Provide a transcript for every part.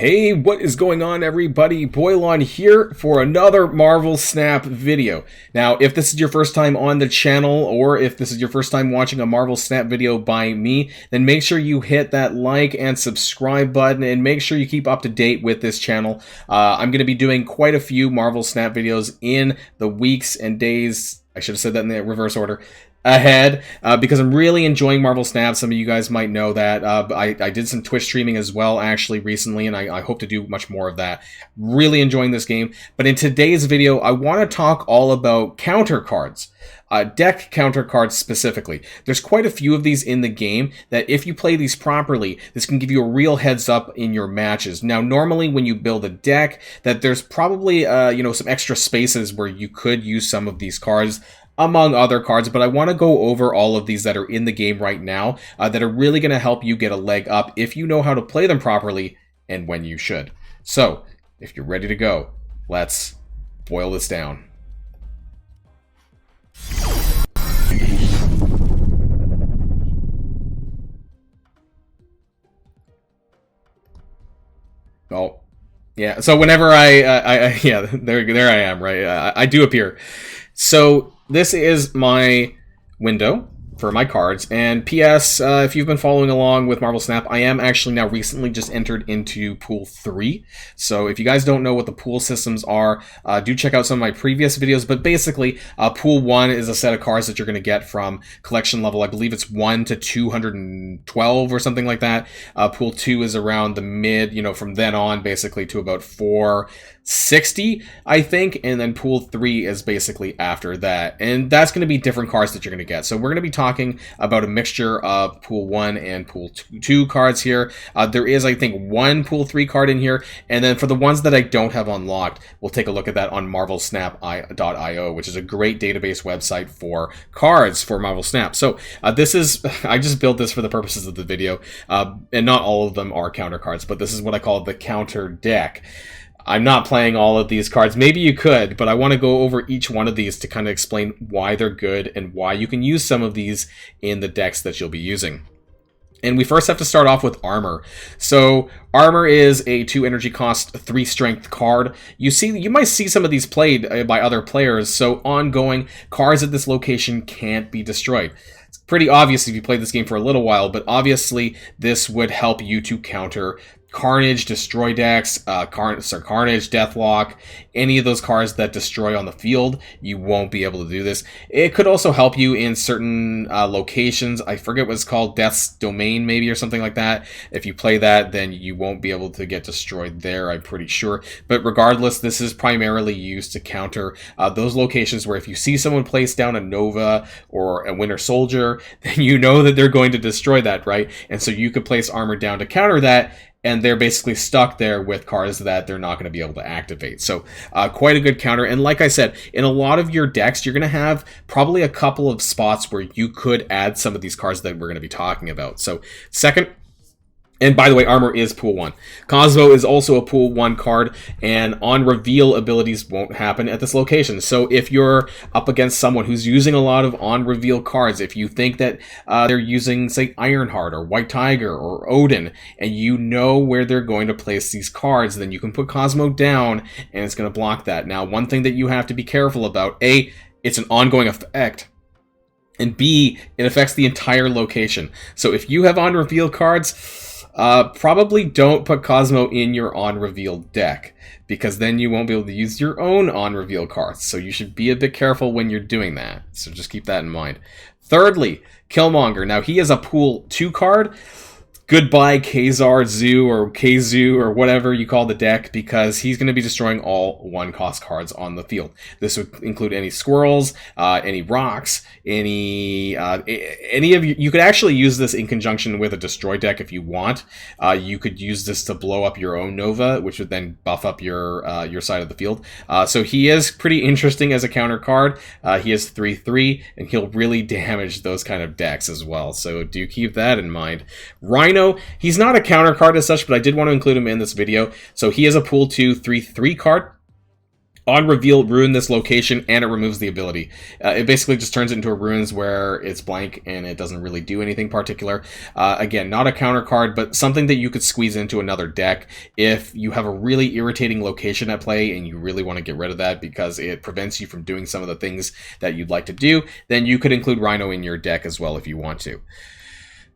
Hey, what is going on, everybody? Boilon here for another Marvel Snap video. Now, if this is your first time on the channel, or if this is your first time watching a Marvel Snap video by me, then make sure you hit that like and subscribe button, and make sure you keep up to date with this channel. I'm going to be doing quite a few Marvel Snap videos in the weeks and days, I should have said that in the reverse order, ahead, because I'm really enjoying Marvel Snap. Some of you guys might know that. I did some Twitch streaming as well, actually, recently, and I hope to do much more of that. Really enjoying this game. But in today's video, I want to talk all about counter cards. Deck counter cards specifically. There's quite a few of these in the game that if you play these properly, this can give you a real heads up in your matches. Now, normally when you build a deck, that there's probably some extra spaces where you could use some of these cards, among other cards, but I want to go over all of these that are in the game right now that are really going to help you get a leg up if you know how to play them properly and when you should. So, if you're ready to go, let's boil this down. Oh, yeah. So whenever yeah, there I am, right? I do appear. So this is my window for my cards, and PS, if you've been following along with Marvel Snap, I am actually now recently just entered into Pool 3, so if you guys don't know what the pool systems are, do check out some of my previous videos, but basically, Pool 1 is a set of cards that you're going to get from collection level, I believe it's 1 to 212 or something like that. Pool 2 is around the mid, from then on, basically, to about 460, I think, and then Pool 3 is basically after that, and that's going to be different cards that you're going to get. So we're going to be talking about a mixture of Pool 1 and Pool 2 cards here. There is, I think, one Pool 3 card in here, and then for the ones that I don't have unlocked, we'll take a look at that on marvelsnap.io, which is a great database website for cards for Marvel Snap. So this is, I just built this for the purposes of the video, and not all of them are counter cards, but this is what I call the counter deck. I'm not playing all of these cards. Maybe you could, but I want to go over each one of these to kind of explain why they're good and why you can use some of these in the decks that you'll be using. And we first have to start off with Armor. So Armor is a 2 energy cost, 3 strength card. You might see some of these played by other players, so ongoing, cards at this location can't be destroyed. It's pretty obvious if you played this game for a little while, but obviously this would help you to counter Carnage, Destroy decks, Carnage, Deathlock, any of those cards that destroy on the field, you won't be able to do this. It could also help you in certain locations. I forget what it's called, Death's Domain maybe, or something like that. If you play that, then you won't be able to get destroyed there, I'm pretty sure. But regardless, this is primarily used to counter those locations where if you see someone place down a Nova or a Winter Soldier, then you know that they're going to destroy that, right? And so you could place Armor down to counter that, and they're basically stuck there with cards that they're not going to be able to activate. So quite a good counter. And like I said, in a lot of your decks, you're going to have probably a couple of spots where you could add some of these cards that we're going to be talking about. So second, and by the way, Armor is Pool 1. Cosmo is also a Pool 1 card, and on-reveal abilities won't happen at this location. So if you're up against someone who's using a lot of on-reveal cards, if you think that they're using, say, Ironheart or White Tiger or Odin, and you know where they're going to place these cards, then you can put Cosmo down, and it's going to block that. Now, one thing that you have to be careful about, A, it's an ongoing effect, and B, it affects the entire location. So if you have on-reveal cards, probably don't put Cosmo in your on-reveal deck, because then you won't be able to use your own on-reveal cards, so you should be a bit careful when you're doing that, so just keep that in mind. Thirdly, Killmonger. Now, he is a Pool 2 card. Goodbye Kazar Zoo or Kazoo or whatever you call the deck, because he's going to be destroying all 1-cost cards on the field. This would include any squirrels, any rocks, any of you could actually use this in conjunction with a destroy deck if you want. You could use this to blow up your own Nova, which would then buff up your side of the field. So he is pretty interesting as a counter card. He is 3/3, and he'll really damage those kind of decks as well. So do keep that in mind. Rhino, he's not a counter card as such, but I did want to include him in this video. So he is a Pool 2 3/3 card. On reveal, ruin this location, and it removes the ability. It basically just turns it into a ruins where it's blank and it doesn't really do anything particular. Again, not a counter card, but something that you could squeeze into another deck if you have a really irritating location at play and you really want to get rid of that because it prevents you from doing some of the things that you'd like to do. Then you could include Rhino in your deck as well if you want to.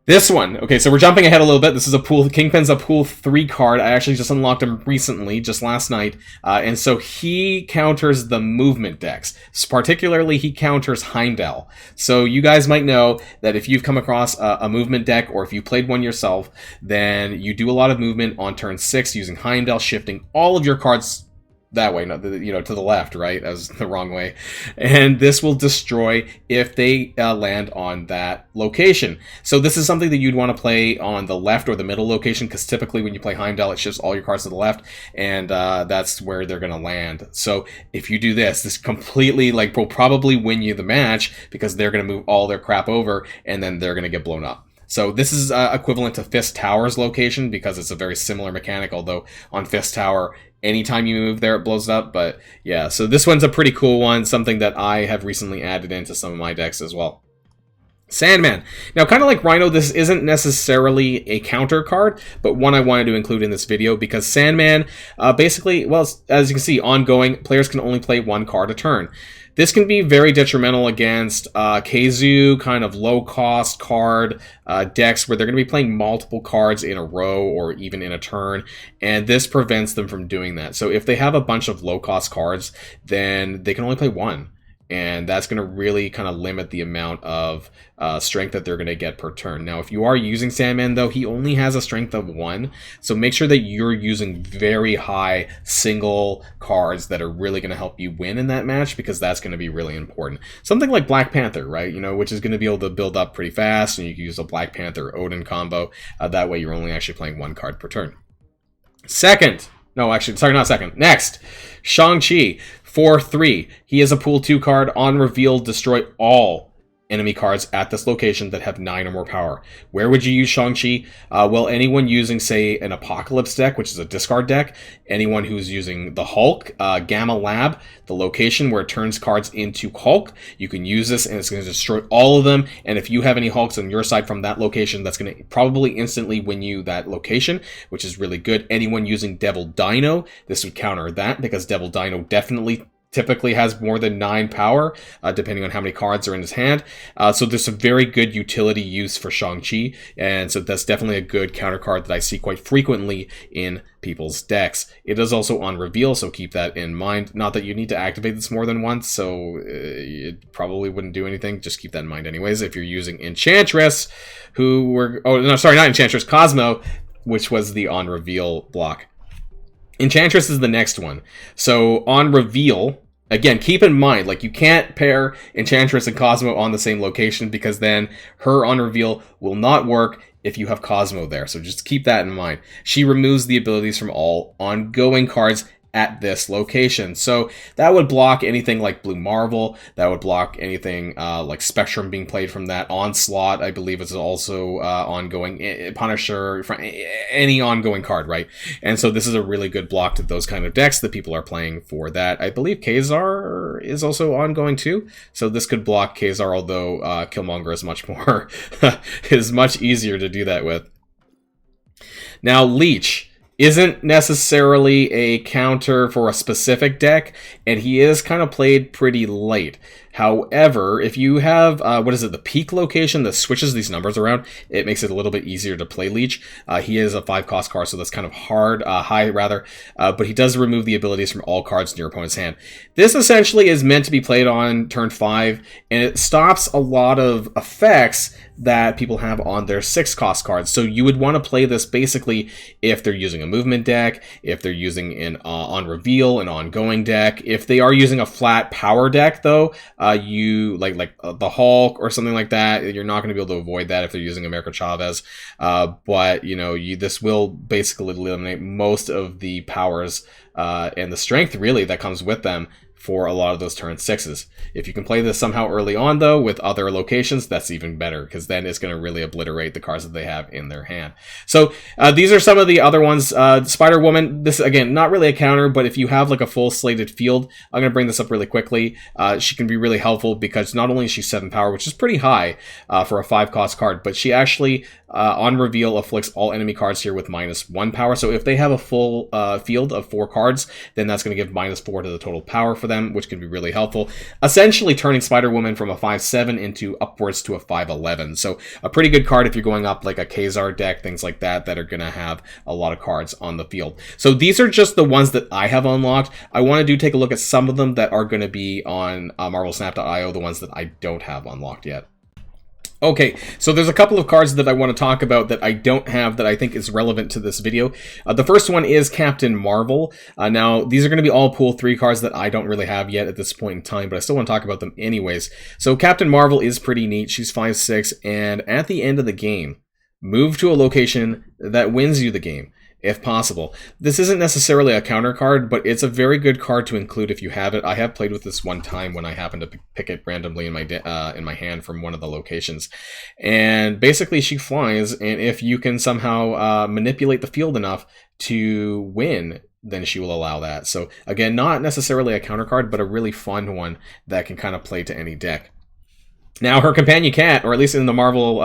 This one, okay, so we're jumping ahead a little bit. This is a pool, Kingpin's a pool 3 card. I actually just unlocked him recently, just last night. And so he counters the movement decks. Particularly, he counters Heimdall. So you guys might know that if you've come across a movement deck, or if you played one yourself, then you do a lot of movement on turn 6 using Heimdall, shifting all of your cards that way, not to the left, right? That was the wrong way. And this will destroy if they land on that location. So this is something that you'd want to play on the left or the middle location, because typically when you play Heimdall, it shifts all your cards to the left, and that's where they're going to land. So if you do this, this completely, like, will probably win you the match, because they're going to move all their crap over, and then they're going to get blown up. So this is equivalent to Fist Tower's location, because it's a very similar mechanic, although on Fist Tower, anytime you move there, it blows up. But yeah, so this one's a pretty cool one, something that I have recently added into some of my decks as well. Sandman. Now, kind of like Rhino, this isn't necessarily a counter card, but one I wanted to include in this video because Sandman, basically, well, as you can see, ongoing, players can only play 1 card a turn. This can be very detrimental against Keizu, kind of low-cost card decks where they're going to be playing multiple cards in a row or even in a turn, and this prevents them from doing that. So if they have a bunch of low-cost cards, then they can only play 1. And that's going to really kind of limit the amount of strength that they're going to get per turn. Now, if you are using Sandman, though, he only has a strength of 1. So make sure that you're using very high single cards that are really going to help you win in that match, because that's going to be really important. Something like Black Panther, right? Which is going to be able to build up pretty fast, and you can use a Black Panther Odin combo. That way, you're only actually playing 1 card per turn. Next, Shang-Chi. 4/3. He is a pool 2 card. On reveal, destroy all enemy cards at this location that have 9 or more power. Where would you use Shang-Chi? Well, anyone using, say, an Apocalypse deck, which is a discard deck, anyone who's using the Hulk, Gamma Lab, the location where it turns cards into Hulk, you can use this and it's going to destroy all of them. And if you have any Hulks on your side from that location, that's going to probably instantly win you that location, which is really good. Anyone using Devil Dino, this would counter that, because Devil Dino definitely typically has more than 9 power, depending on how many cards are in his hand. So there's some very good utility use for Shang-Chi, and so that's definitely a good counter card that I see quite frequently in people's decks. It is also on reveal, so keep that in mind. Not that you need to activate this more than once, so it probably wouldn't do anything. Just keep that in mind anyways. If you're using Enchantress, not Enchantress, Cosmo, which was the on reveal block. Enchantress is the next one. So on reveal, again, keep in mind, like, you can't pair Enchantress and Cosmo on the same location, because then her on reveal will not work if you have Cosmo there. So just keep that in mind. She removes the abilities from all ongoing cards at this location. So that would block anything like Blue Marvel. That would block anything like Spectrum being played from that. Onslaught, I believe, is also ongoing. Punisher, any ongoing card, right? And so this is a really good block to those kind of decks that people are playing for that. I believe Kazar is also ongoing too. So this could block Kazar, although Killmonger is much more is much easier to do that with. Now, Leech isn't necessarily a counter for a specific deck, and he is kind of played pretty late. However, if you have, the peak location that switches these numbers around, it makes it a little bit easier to play Leech. He is a 5-cost card, so that's kind of high, but he does remove the abilities from all cards in your opponent's hand. This essentially is meant to be played on turn 5, and it stops a lot of effects that people have on their 6-cost cards. So you would want to play this basically if they're using a movement deck, if they're using an on reveal, an ongoing deck. If they are using a flat power deck, though, you like the Hulk or something like that, you're not going to be able to avoid that if they're using America Chavez. But this will basically eliminate most of the powers and the strength really that comes with them for a lot of those turn 6s. If you can play this somehow early on, though, with other locations, that's even better, because then it's going to really obliterate the cards that they have in their hand. So these are some of the other ones. Spider-Woman, this, again, not really a counter, but if you have like a full slated field, I'm going to bring this up really quickly. She can be really helpful because not only is she 7 power, which is pretty high for a 5-cost card, but she actually, on reveal, afflicts all enemy cards here with -1 power. So if they have a full field of 4 cards, then that's going to give -4 to the total power for them, which can be really helpful. Essentially turning Spider-Woman from a 5/7 into upwards to a 5/11. So a pretty good card if you're going up like a Kazar deck, things like that, that are going to have a lot of cards on the field. So these are just the ones that I have unlocked. I want to take a look at some of them that are going to be on MarvelSnap.io, the ones that I don't have unlocked yet. Okay, so there's a couple of cards that I want to talk about that I don't have that I think is relevant to this video. The first one is Captain Marvel. Now, these are going to be all pool 3 cards that I don't really have yet at this point in time, but I still want to talk about them anyways. So Captain Marvel is pretty neat. She's 5/6, and at the end of the game, move to a location that wins you the game, if possible. This isn't necessarily a counter card, but it's a very good card to include if you have it. I have played with this one time when I happened to pick it randomly in my hand from one of the locations. And basically she flies, and if you can somehow manipulate the field enough to win, then she will allow that. So again, not necessarily a counter card, but a really fun one that can kind of play to any deck. Now, her companion cat, or at least in the Marvel,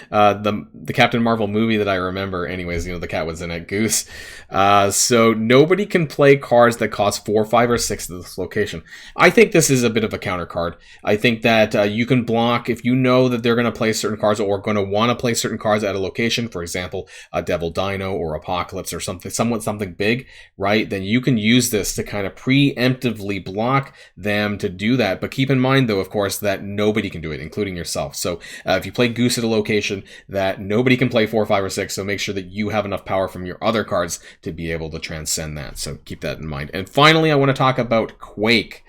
the Captain Marvel movie that I remember, anyways, you know, the cat was in it, Goose. So nobody can play cards that cost 4, 5, or 6 to this location. I think this is a bit of a counter card. I think that you can block if you know that they're going to play certain cards or going to want to play certain cards at a location. For example, a Devil Dino or Apocalypse or something big, right? Then you can use this to kind of preemptively block them to do that. But keep in mind, though, of course, that nobody can do it, including yourself. So if you play Goose at a location, that nobody can play 4, 5, or 6, so make sure that you have enough power from your other cards to be able to transcend that. So keep that in mind. And finally, I want to talk about Quake.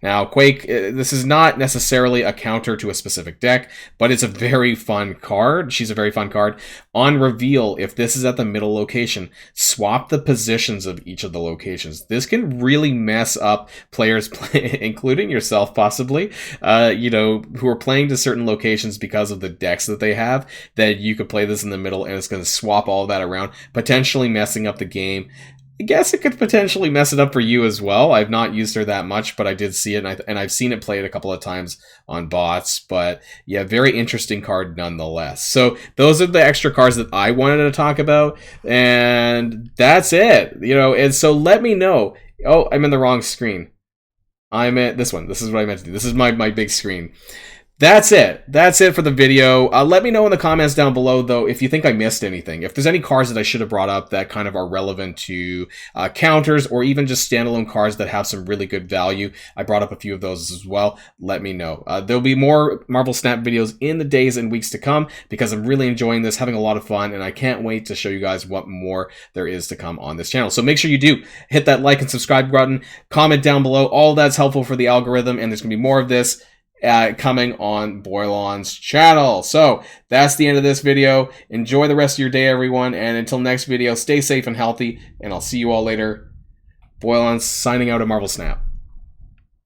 Now, Quake, this is not necessarily a counter to a specific deck, but it's a very fun card. She's a very fun card. On reveal, if this is at the middle location, swap the positions of each of the locations. This can really mess up players, including yourself possibly, you know, who are playing to certain locations because of the decks that they have, that you could play this in the middle and it's going to swap all that around, potentially messing up the game. I guess it could potentially mess it up for you as well. I've not used her that much, but I did see it, and I've seen it played a couple of times on bots. But yeah, very interesting card nonetheless. So those are the extra cards that I wanted to talk about, and that's it. You know, and so let me know. Oh, I'm in the wrong screen. I'm at this one. This is what I meant to do. This is my big screen. That's it. That's it for the video. Let me know in the comments down below, though, if you think I missed anything. If there's any cards that I should have brought up that kind of are relevant to counters or even just standalone cards that have some really good value. I brought up a few of those as well. Let me know. There'll be more Marvel Snap videos in the days and weeks to come because I'm really enjoying this, having a lot of fun, and I can't wait to show you guys what more there is to come on this channel. So make sure you do hit that like and subscribe button, comment down below. All that's helpful for the algorithm, and there's going to be more of this coming on Boilon's channel. So that's the end of this video. Enjoy the rest of your day, everyone, and until next video, stay safe and healthy, and I'll see you all later. Boilon signing out of Marvel Snap.